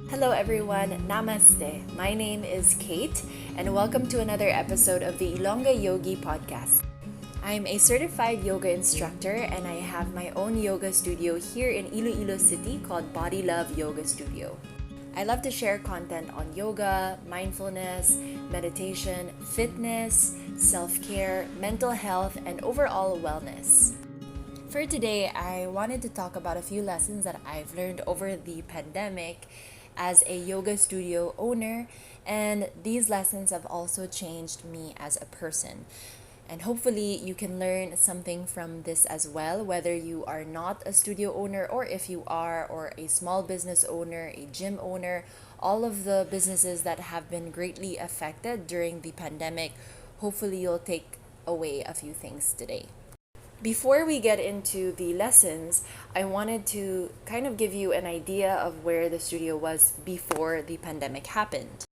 Hello everyone, Namaste. My name is Kate and welcome to another episode of the Ilongga Yogi podcast. I'm a certified yoga instructor and I have my own yoga studio here in Iloilo City called Body Love Yoga Studio. I love to share content on yoga, mindfulness, meditation, fitness, self-care, mental health, and overall wellness. For today, I wanted to talk about a few lessons that I've learned over the pandemic as a yoga studio owner, and these lessons have also changed me as a person. And hopefully, you can learn something from this as well, whether you are not a studio owner or if you are, or a small business owner, a gym owner, all of the businesses that have been greatly affected during the pandemic. Hopefully, you'll take away a few things today. Before we get into the lessons, I wanted to kind of give you an idea of where the studio was before the pandemic happened.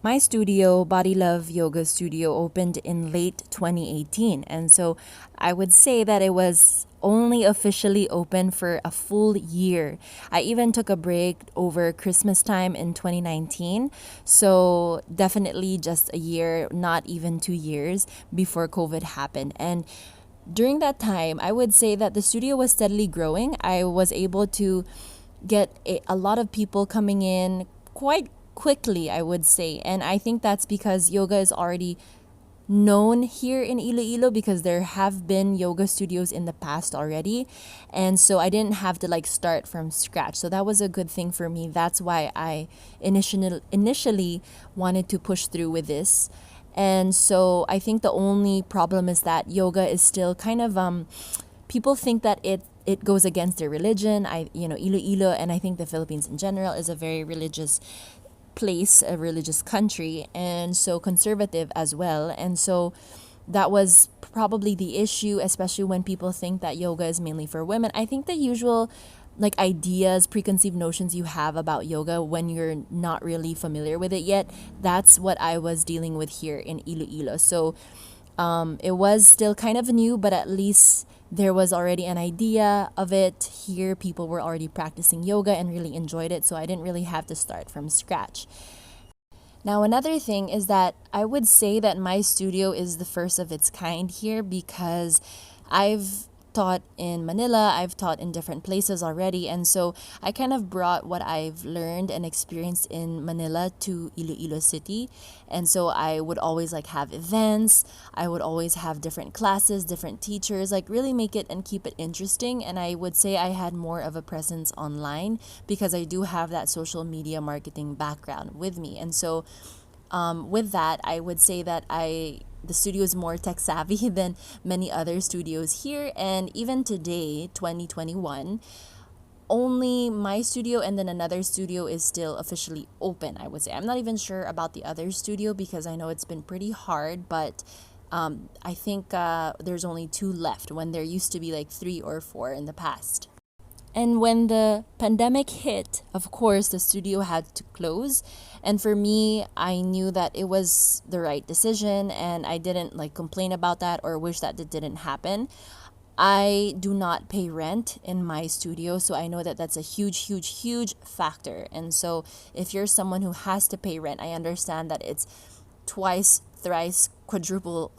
My studio, Body Love Yoga Studio, opened in late 2018. And so I would say that it was only officially open for a full year. I even took a break over Christmas time in 2019. So definitely just a year, not even 2 years before COVID happened. And during that time, I would say that the studio was steadily growing. I was able to get a lot of people coming in quite quickly, I would say. And I think that's because yoga is already known here in Iloilo because there have been yoga studios in the past already. And so I didn't have to start from scratch. So that was a good thing for me. That's why I initially wanted to push through with this. And so I think the only problem is that yoga is still kind of people think that it goes against their religion. Iloilo, and I think the Philippines in general is a very religious place, a religious country, and so conservative as well. And so that was probably the issue, especially when people think that yoga is mainly for women. I think the usual ideas, preconceived notions you have about yoga when you're not really familiar with it yet, that's what I was dealing with here in Iloilo. So it was still kind of new, but at least there was already an idea of it here. People were already practicing yoga and really enjoyed it, so I didn't really have to start from scratch. Now, another thing is that I would say that my studio is the first of its kind here because I've taught in Manila, I've taught in different places already, and so I kind of brought what I've learned and experienced in Manila to Iloilo City. And so I would always have events, I would always have different classes, different teachers, really make it and keep it interesting. And I would say I had more of a presence online because I do have that social media marketing background with me. And so with that, I would say that the studio is more tech savvy than many other studios here. And even today, 2021, only my studio and then another studio is still officially open, I would say. I'm not even sure about the other studio because I know it's been pretty hard, but I think there's only two left when there used to be 3 or 4 in the past. And when the pandemic hit, of course, the studio had to close. And for me, I knew that it was the right decision and I didn't complain about that or wish that it didn't happen. I do not pay rent in my studio, so I know that that's a huge, huge, huge factor. And so if you're someone who has to pay rent, I understand that it's twice, thrice, quadruple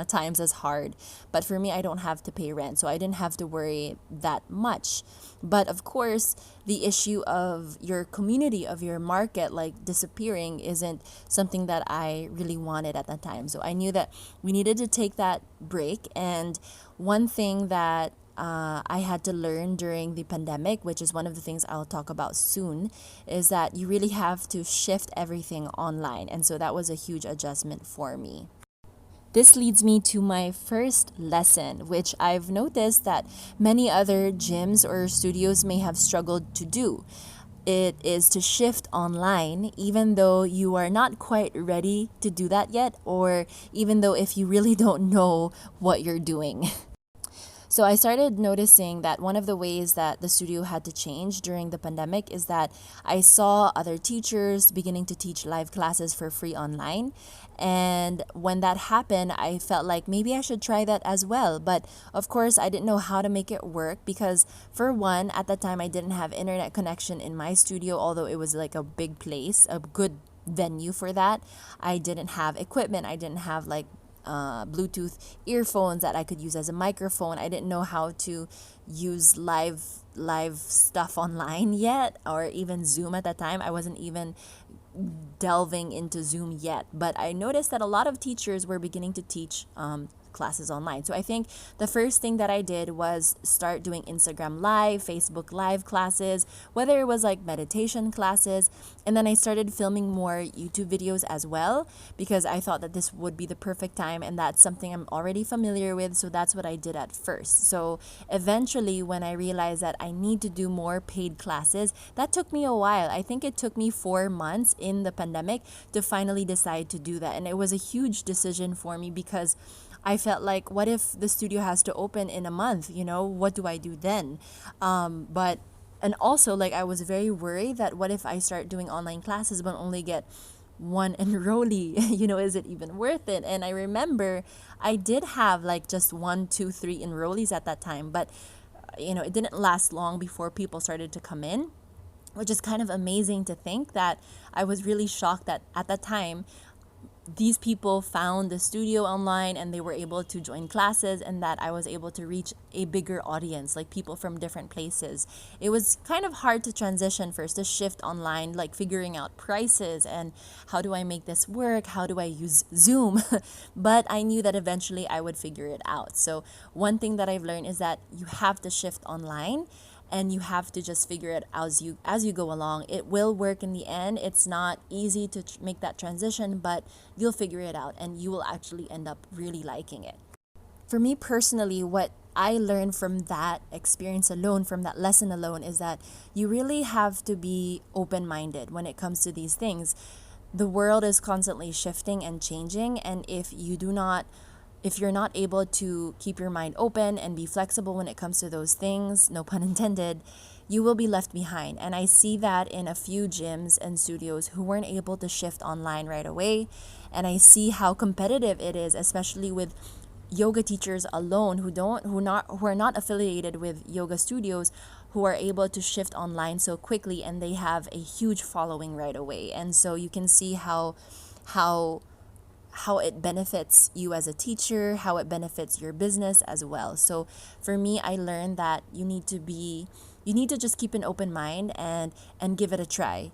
times as hard. But for me, I don't have to pay rent, so I didn't have to worry that much. But of course, the issue of your community, of your market, disappearing isn't something that I really wanted at that time. So I knew that we needed to take that break. And one thing that I had to learn during the pandemic, which is one of the things I'll talk about soon, is that you really have to shift everything online. And so that was a huge adjustment for me. This leads me to my first lesson, which I've noticed that many other gyms or studios may have struggled to do. It is to shift online, even though you are not quite ready to do that yet, or even though if you really don't know what you're doing. So I started noticing that one of the ways that the studio had to change during the pandemic is that I saw other teachers beginning to teach live classes for free online. And when that happened, I felt like maybe I should try that as well. But of course, I didn't know how to make it work because, for one, at that time, I didn't have internet connection in my studio, although it was like a big place, a good venue for that. I didn't have equipment, I didn't have like Bluetooth earphones that I could use as a microphone. I didn't know how to use live stuff online yet, or even Zoom at that time. I wasn't even delving into Zoom yet, but I noticed that a lot of teachers were beginning to teach classes online. So I think the first thing that I did was start doing Instagram Live, Facebook Live classes, whether it was like meditation classes. And then I started filming more YouTube videos as well because I thought that this would be the perfect time, and that's something I'm already familiar with. So that's what I did at first. So eventually, when I realized that I need to do more paid classes, that took me a while. I think it took me 4 months in the pandemic to finally decide to do that. And it was a huge decision for me because I felt like, what if the studio has to open in a month? What do I do then? But and also, like, I was very worried that what if I start doing online classes but only get one enrollee? Is it even worth it? And I remember I did have like just 1, 2, 3 enrollees at that time, but it didn't last long before people started to come in, which is kind of amazing to think that I was really shocked that at that time these people found the studio online and they were able to join classes, and that I was able to reach a bigger audience, like people from different places. It was kind of hard to transition first, to shift online, like figuring out prices and how do I make this work? How do I use Zoom? But I knew that eventually I would figure it out. So one thing that I've learned is that you have to shift online, and you have to just figure it out as you go along. It will work in the end. It's not easy to make that transition, but you'll figure it out and you will actually end up really liking it. For me personally, what I learned from that experience alone, from that lesson alone, is that you really have to be open-minded when it comes to these things. The world is constantly shifting and changing, and if you're not able to keep your mind open and be flexible when it comes to those things, no pun intended, you will be left behind. And I see that in a few gyms and studios who weren't able to shift online right away. And I see how competitive it is, especially with yoga teachers alone who are not affiliated with yoga studios, who are able to shift online so quickly, and they have a huge following right away. And so you can see how it benefits you as a teacher, how it benefits your business as well. So for me, I learned that you need to just keep an open mind and give it a try.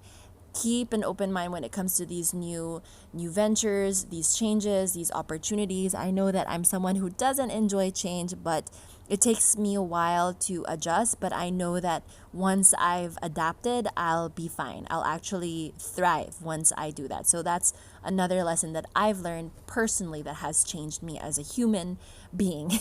Keep an open mind when it comes to these new ventures, these changes, these opportunities. I know that I'm someone who doesn't enjoy change, but it takes me a while to adjust, but I know that once I've adapted, I'll be fine. I'll actually thrive once I do that. So that's another lesson that I've learned personally that has changed me as a human being.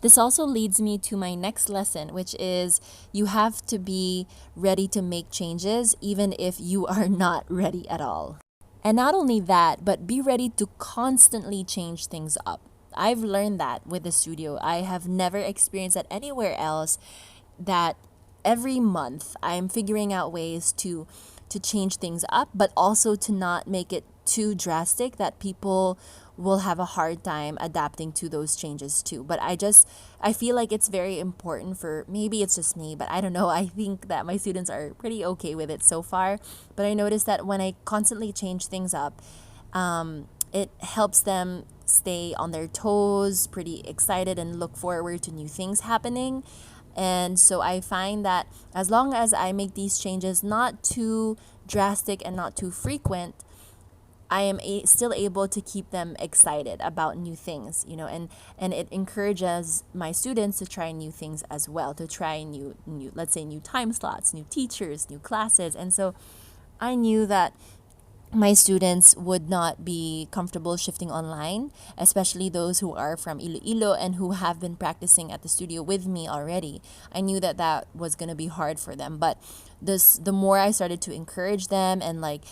This also leads me to my next lesson, which is you have to be ready to make changes even if you are not ready at all. And not only that, but be ready to constantly change things up. I've learned that with the studio. I have never experienced that anywhere else, that every month I'm figuring out ways to change things up, but also to not make it too drastic that people will have a hard time adapting to those changes too. But I feel like it's very important for, maybe it's just me, but I don't know. I think that my students are pretty okay with it so far. But I noticed that when I constantly change things up, it helps them stay on their toes, pretty excited, and look forward to new things happening. And so I find that as long as I make these changes not too drastic and not too frequent, I am still able to keep them excited about new things, and it encourages my students to try new things as well, to try new, let's say, new time slots, new teachers, new classes. And so I knew that my students would not be comfortable shifting online, especially those who are from Iloilo and who have been practicing at the studio with me already. I knew that that was going to be hard for them, but the more I started to encourage them and like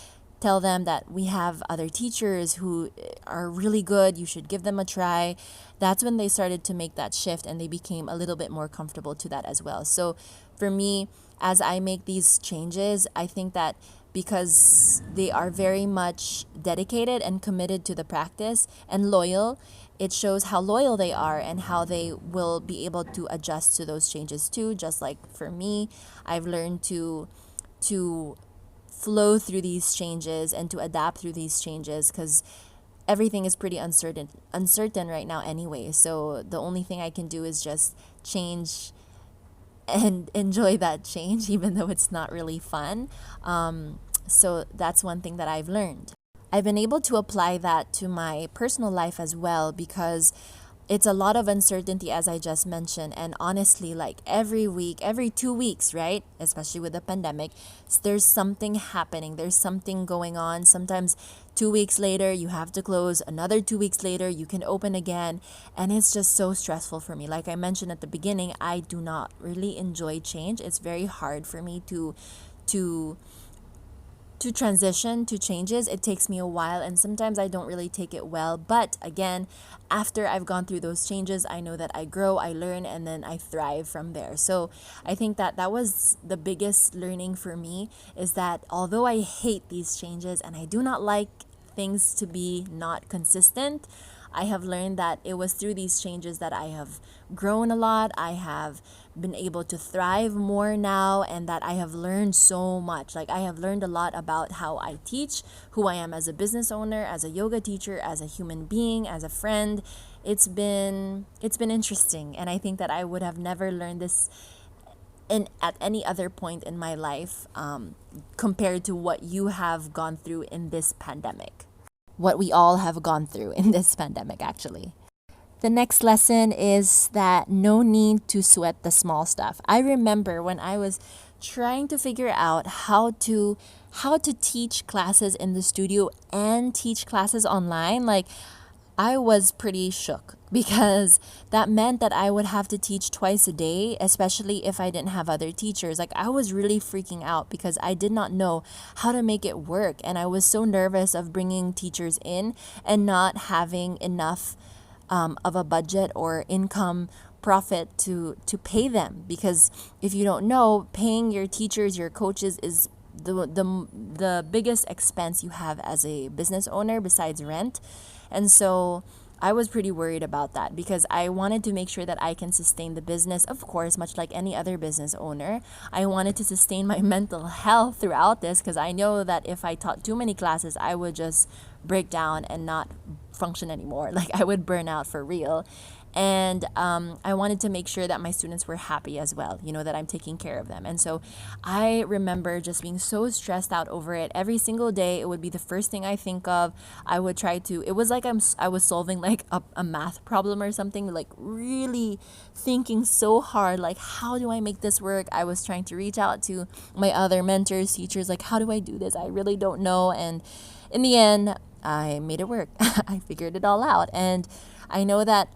tell them that we have other teachers who are really good, you should give them a try, that's when they started to make that shift and they became a little bit more comfortable to that as well. So for me, as I make these changes, I think that because they are very much dedicated and committed to the practice and loyal, it shows how loyal they are and how they will be able to adjust to those changes too. Just like for me, I've learned to flow through these changes and to adapt through these changes because everything is pretty uncertain right now anyway. So the only thing I can do is just change and enjoy that change, even though it's not really fun. So that's one thing that I've learned. I've been able to apply that to my personal life as well because it's a lot of uncertainty, as I just mentioned. And honestly, like every week, every 2 weeks, right? Especially with the pandemic, there's something happening. There's something going on. Sometimes 2 weeks later, you have to close. Another 2 weeks later, you can open again. And it's just so stressful for me. Like I mentioned at the beginning, I do not really enjoy change. It's very hard for me to transition to changes. It takes me a while and sometimes I don't really take it well. But again, after I've gone through those changes, I know that I grow, I learn, and then I thrive from there. So I think that that was the biggest learning for me, is that although I hate these changes and I do not like things to be not consistent, I have learned that it was through these changes that I have grown a lot. I have been able to thrive more now, and that I have learned so much. Like I have learned a lot about how I teach, who I am as a business owner, as a yoga teacher, as a human being, as a friend. It's been interesting, and I think that I would have never learned this at any other point in my life, compared to what you have gone through in this pandemic. What we all have gone through in this pandemic, actually. The next lesson is that no need to sweat the small stuff. I remember when I was trying to figure out how to teach classes in the studio and teach classes online, like I was pretty shook because that meant that I would have to teach twice a day, especially if I didn't have other teachers. Like I was really freaking out because I did not know how to make it work. And I was so nervous of bringing teachers in and not having enough of a budget or income profit to pay them. Because if you don't know, paying your teachers, your coaches is the biggest expense you have as a business owner besides rent. And so I was pretty worried about that because I wanted to make sure that I can sustain the business, of course, much like any other business owner. I wanted to sustain my mental health throughout this because I know that if I taught too many classes, I would just break down and not function anymore. Like I would burn out for real. And I wanted to make sure that my students were happy as well, that I'm taking care of them. And so I remember just being so stressed out over it. Every single day, it would be the first thing I think of. I would try to, it was like I was solving like a math problem or something, like really thinking so hard, like, how do I make this work? I was trying to reach out to my other mentors, teachers, like, how do I do this? I really don't know. And in the end, I made it work. I figured it all out. And I know that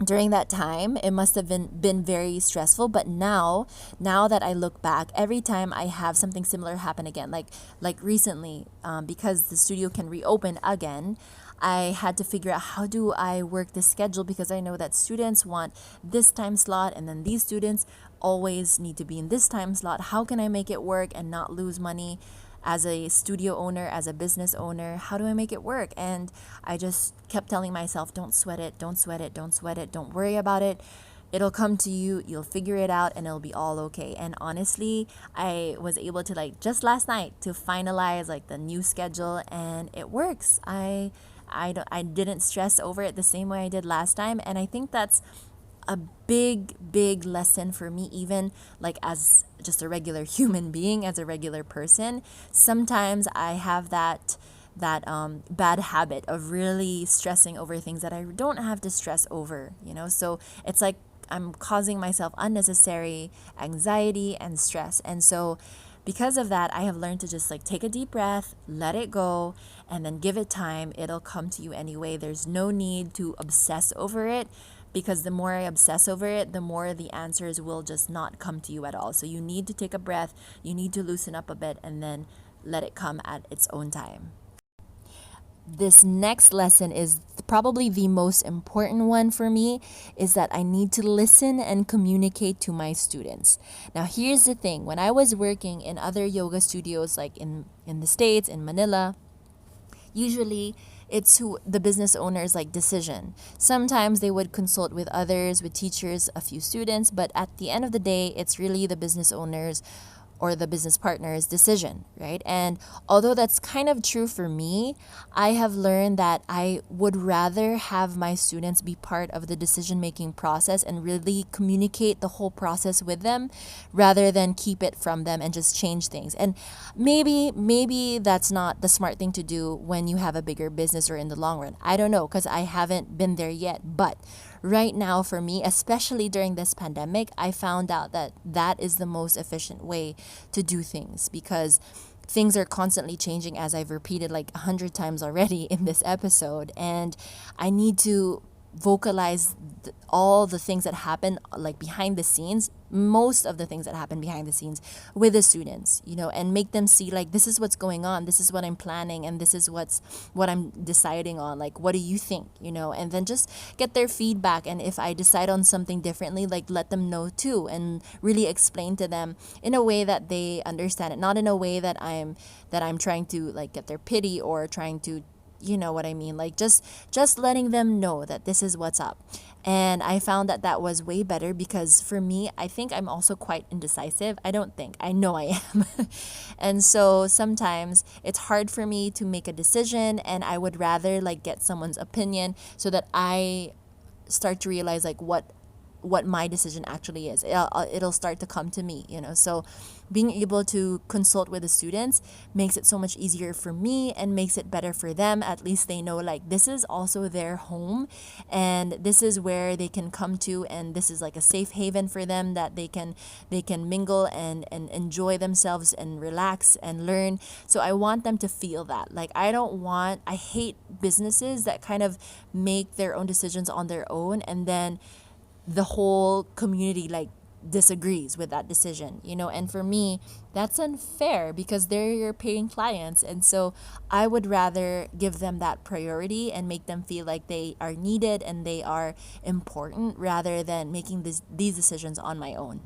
during that time it must have been very stressful, but now that I look back, every time I have something similar happen again, like recently, because the studio can reopen again, I had to figure out how do I work the schedule, because I know that students want this time slot and then these students always need to be in this time slot. How can I make it work and not lose money? As a studio owner, as a business owner, how do I make it work? And I just kept telling myself, don't sweat it, don't sweat it, don't sweat it, don't worry about it. It'll come to you, you'll figure it out, and it'll be all okay. And honestly, I was able to, like, just last night to finalize like the new schedule, and it works. I didn't stress over it the same way I did last time, and I think that's a big lesson for me, even like as just a regular human being, as a regular person. Sometimes I have that bad habit of really stressing over things that I don't have to stress over, so it's like I'm causing myself unnecessary anxiety and stress. And so because of that, I have learned to just like take a deep breath, let it go, and then give it time. It'll come to you anyway. There's no need to obsess over it, because the more I obsess over it, the more the answers will just not come to you at all. So you need to take a breath, you need to loosen up a bit, and then let it come at its own time. This next lesson is probably the most important one for me, is that I need to listen and communicate to my students. Now here's the thing, when I was working in other yoga studios like in the States, in Manila, usually it's who the business owner's like decision. Sometimes they would consult with others, with teachers, a few students, but at the end of the day, it's really the business owner's or the business partner's decision, right? And although that's kind of true for me, I have learned that I would rather have my students be part of the decision making process and really communicate the whole process with them rather than keep it from them and just change things. And maybe that's not the smart thing to do when you have a bigger business or in the long run. I don't know, because I haven't been there yet, but right now for me, especially during this pandemic, I found out that that is the most efficient way to do things, because things are constantly changing, as I've repeated like 100 times already in this episode, and I need to vocalize all the things that happen like behind the scenes, most of the things that happen behind the scenes with the students, and make them see like this is what's going on, this is what I'm planning, and this is what I'm deciding on, like what do you think, and then just get their feedback. And if I decide on something differently, like let them know too, and really explain to them in a way that they understand it, not in a way that I'm trying to like get their pity or trying to, you know what I mean, like just letting them know that this is what's up. And I found that that was way better, because for me, I think I'm also quite indecisive. I know I am. And so sometimes it's hard for me to make a decision, and I would rather like get someone's opinion so that I start to realize like what my decision actually is. It'll start to come to me, So being able to consult with the students makes it so much easier for me and makes it better for them. At least they know like this is also their home, and this is where they can come to, and this is like a safe haven for them, that they can mingle and enjoy themselves and relax and learn. So I want them to feel that. Like I hate businesses that kind of make their own decisions on their own, and then the whole community like disagrees with that decision, and for me that's unfair, because they're your paying clients. And so I would rather give them that priority and make them feel like they are needed and they are important, rather than making these decisions on my own.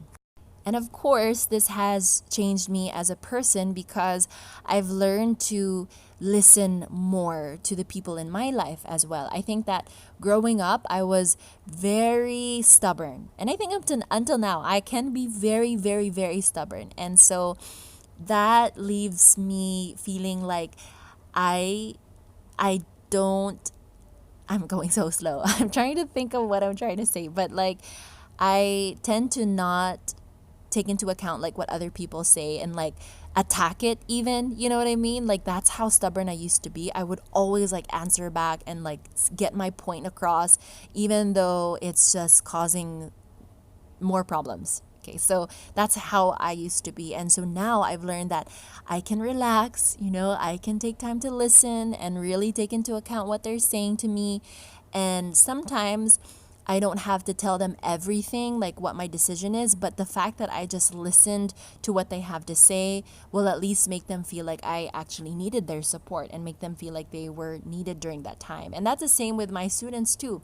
And of course, this has changed me as a person, because I've learned to listen more to the people in my life as well. I think that growing up, I was very stubborn. And I think until now, I can be very, very, very stubborn. And so that leaves me feeling like I don't, I'm going so slow. I'm trying to think of what I'm trying to say, but like I tend to not take into account like what other people say and like attack it even, you know what I mean? Like that's how stubborn I used to be. I would always like answer back and like get my point across, even though it's just causing more problems. Okay, so that's how I used to be. And so now I've learned that I can relax, I can take time to listen and really take into account what they're saying to me. And sometimes I don't have to tell them everything, like what my decision is, but the fact that I just listened to what they have to say will at least make them feel like I actually needed their support and make them feel like they were needed during that time. And that's the same with my students too.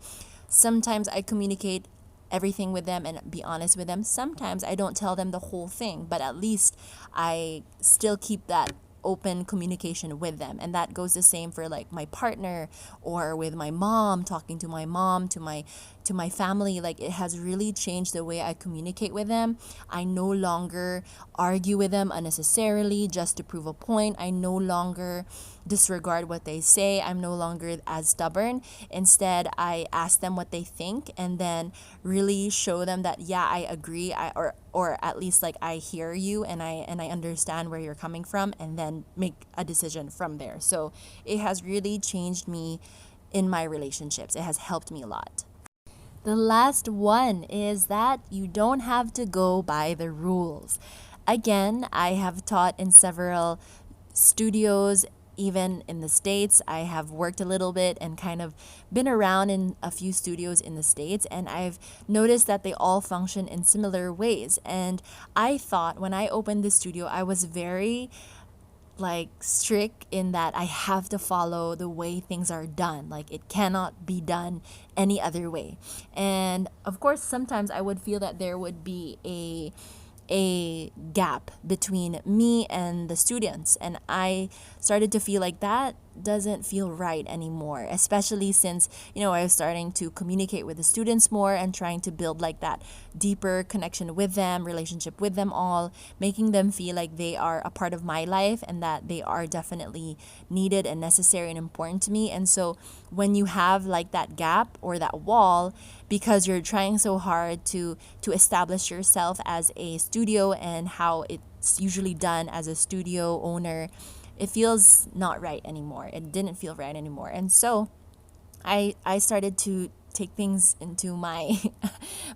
Sometimes I communicate everything with them and be honest with them. Sometimes I don't tell them the whole thing, but at least I still keep that open communication with them. And that goes the same for like my partner or with my mom, talking to my mom, to my family. Like it has really changed the way I communicate with them. I no longer argue with them unnecessarily just to prove a point. I no longer disregard what they say. I'm no longer as stubborn. Instead, I ask them what they think and then really show them that yeah, I agree, or at least like I hear you and I understand where you're coming from, and then make a decision from there. So it has really changed me in my relationships. It has helped me a lot. The last one is that you don't have to go by the rules. Again, I have taught in several studios, even in the States. I have worked a little bit and kind of been around in a few studios in the States, and I've noticed that they all function in similar ways. And I thought when I opened this studio, I was very like strict in that I have to follow the way things are done. Like it cannot be done any other way. And of course, sometimes I would feel that there would be a gap between me and the students, and I started to feel like that doesn't feel right anymore, especially since I was starting to communicate with the students more and trying to build like that deeper connection with them, relationship with them all, making them feel like they are a part of my life and that they are definitely needed and necessary and important to me. And so when you have like that gap or that wall, because you're trying so hard to establish yourself as a studio and how it's usually done as a studio owner, it feels not right anymore. It didn't feel right anymore. And so I started to take things into my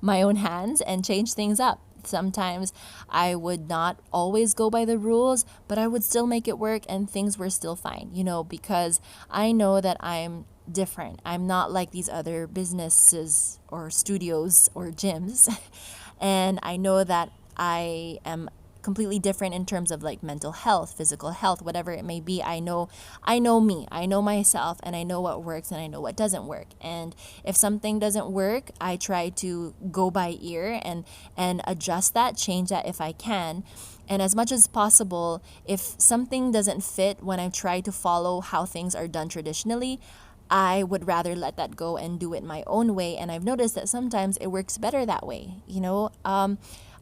my own hands and change things up. Sometimes I would not always go by the rules, but I would still make it work and things were still fine, because I know that I'm different. I'm not like these other businesses or studios or gyms. And I know that I am completely different in terms of like mental health, physical health, whatever it may be. I know me, I know myself, and I know what works and I know what doesn't work. And if something doesn't work, I try to go by ear and adjust that, change that if I can. And as much as possible, if something doesn't fit when I try to follow how things are done traditionally, I would rather let that go and do it my own way. And I've noticed that sometimes it works better that way.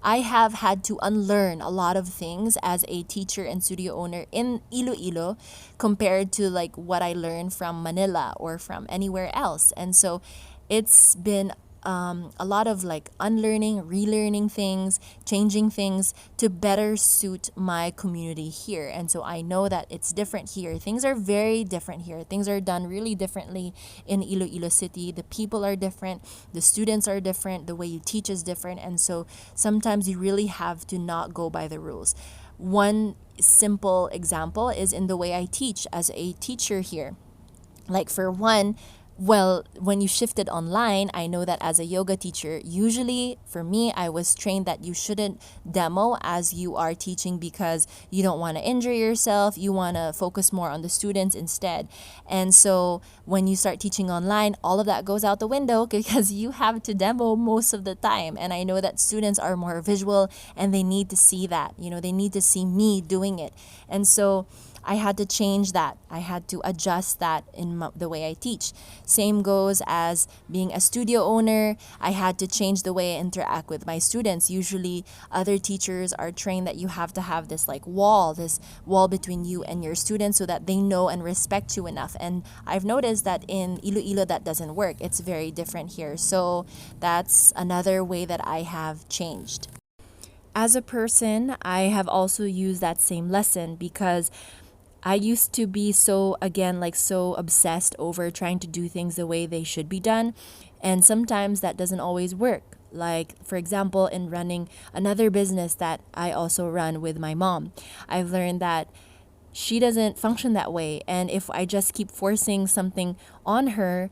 I have had to unlearn a lot of things as a teacher and studio owner in Iloilo compared to like what I learned from Manila or from anywhere else. And so it's been a lot of like unlearning, relearning things, changing things to better suit my community here. And so I know that it's different here. Things are very different here. Things are done really differently in Iloilo City. The people are different. The students are different. The way you teach is different. And so sometimes you really have to not go by the rules. One simple example is in the way I teach as a teacher here. Like for one, well, when you shifted online, I know that as a yoga teacher, usually for me, I was trained that you shouldn't demo as you are teaching because you don't want to injure yourself. You want to focus more on the students instead. And so when you start teaching online, all of that goes out the window because you have to demo most of the time. And I know that students are more visual and they need to see that. They need to see me doing it. And so I had to change that. I had to adjust that in the way I teach. Same goes as being a studio owner. I had to change the way I interact with my students. Usually other teachers are trained that you have to have this this wall between you and your students so that they know and respect you enough. And I've noticed that in Iloilo that doesn't work. It's very different here. So that's another way that I have changed. As a person, I have also used that same lesson because I used to be so obsessed over trying to do things the way they should be done. And sometimes that doesn't always work. Like, for example, in running another business that I also run with my mom, I've learned that she doesn't function that way. And if I just keep forcing something on her,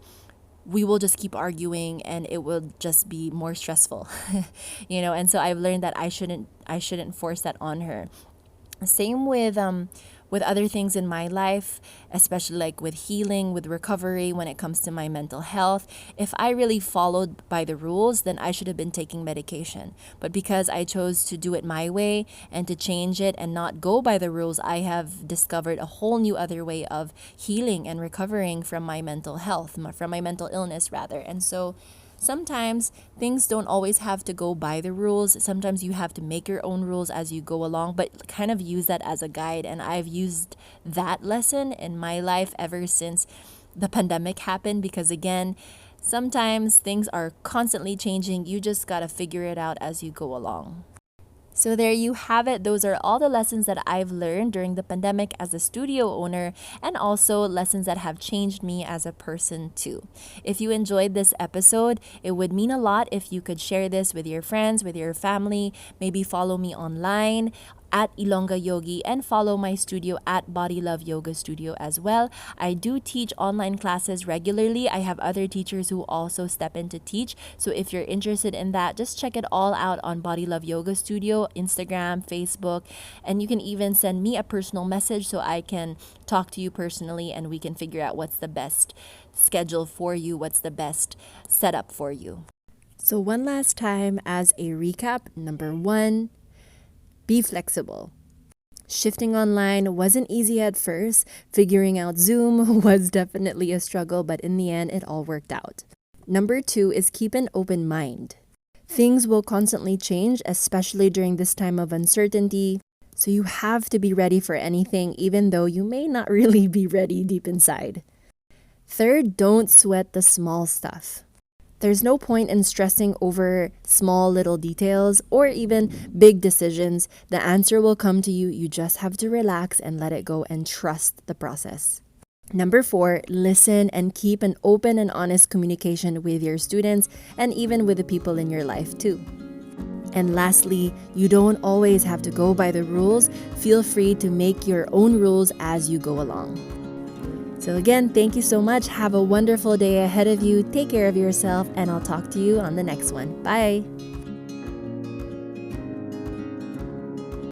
we will just keep arguing and it will just be more stressful. And so I've learned that I shouldn't force that on her. Same with other things in my life, especially like with healing, with recovery, when it comes to my mental health. If I really followed by the rules, then I should have been taking medication. But because I chose to do it my way and to change it and not go by the rules, I have discovered a whole new other way of healing and recovering from my mental health, from my mental illness rather. And so sometimes things don't always have to go by the rules. Sometimes you have to make your own rules as you go along, but kind of use that as a guide. And I've used that lesson in my life ever since the pandemic happened because, again, sometimes things are constantly changing. You just got to figure it out as you go along. So there you have it. Those are all the lessons that I've learned during the pandemic as a studio owner and also lessons that have changed me as a person too. If you enjoyed this episode, it would mean a lot if you could share this with your friends, with your family, maybe follow me online at Ilongga Yogi and follow my studio at Body Love Yoga Studio as well. I do teach online classes regularly. I have other teachers who also step in to teach. So if you're interested in that, just check it all out on Body Love Yoga Studio, Instagram, Facebook, and you can even send me a personal message so I can talk to you personally and we can figure out what's the best schedule for you, what's the best setup for you. So one last time as a recap, number 1, be flexible. Shifting online wasn't easy at first. Figuring out Zoom was definitely a struggle, but in the end, it all worked out. Number 2 is keep an open mind. Things will constantly change, especially during this time of uncertainty. So you have to be ready for anything, even though you may not really be ready deep inside. Third, don't sweat the small stuff. There's no point in stressing over small little details or even big decisions. The answer will come to you. You just have to relax and let it go and trust the process. Number 4, listen and keep an open and honest communication with your students and even with the people in your life too. And lastly, you don't always have to go by the rules. Feel free to make your own rules as you go along. So again, thank you so much. Have a wonderful day ahead of you. Take care of yourself, and I'll talk to you on the next one. Bye.